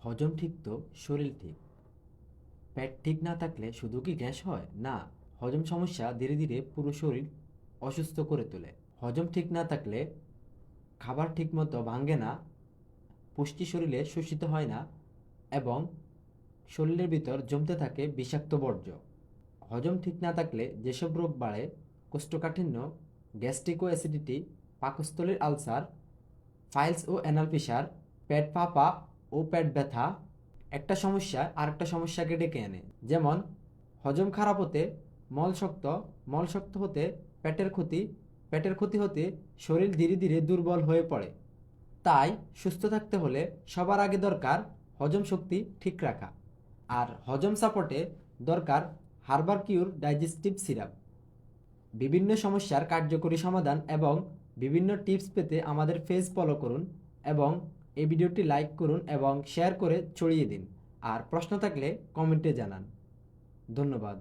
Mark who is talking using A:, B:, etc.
A: হজম ঠিক তো শরীর ঠিক। পেট ঠিক না থাকলে শুধু কি গ্যাস হয়? না, হজম সমস্যা ধীরে ধীরে পুরো শরীর অসুস্থ করে তোলে। হজম ঠিক না থাকলে খাবার ঠিকমতো ভাঙে না, পুষ্টি শরীরে শোষিত হয় না এবং শরীরের ভিতর জমতে থাকে বিষাক্ত বর্জ্য। হজম ঠিক না থাকলে যেসব রোগ বাড়ে: কোষ্ঠকাঠিন্য, গ্যাস্ট্রিক ও অ্যাসিডিটি, পাকস্থলীর আলসার, ফাইলস ও অ্যানাল পিসার, পেট ফাঁপা ও পেট ব্যথা। একটা সমস্যা আরেকটা সমস্যাকে ডেকে আনে। যেমন হজম খারাপ হতে মল শক্ত, মল শক্ত হতে পেটের ক্ষতি, পেটের ক্ষতি হতে শরীর ধীরে ধীরে দুর্বল হয়ে পড়ে। তাই সুস্থ থাকতে হলে সবার আগে দরকার হজম শক্তি ঠিক রাখা। আর হজম সাপোর্টে দরকার হার্বাল কিউর ডাইজেস্টিভ সিরাপ। বিভিন্ন সমস্যার কার্যকরী সমাধান এবং বিভিন্ন টিপস পেতে আমাদের পেজ ফলো করুন এবং এই ভিডিওটি লাইক করুন এবং শেয়ার করে ছড়িয়ে দিন। আর প্রশ্ন থাকলে কমেন্টে জানান। ধন্যবাদ।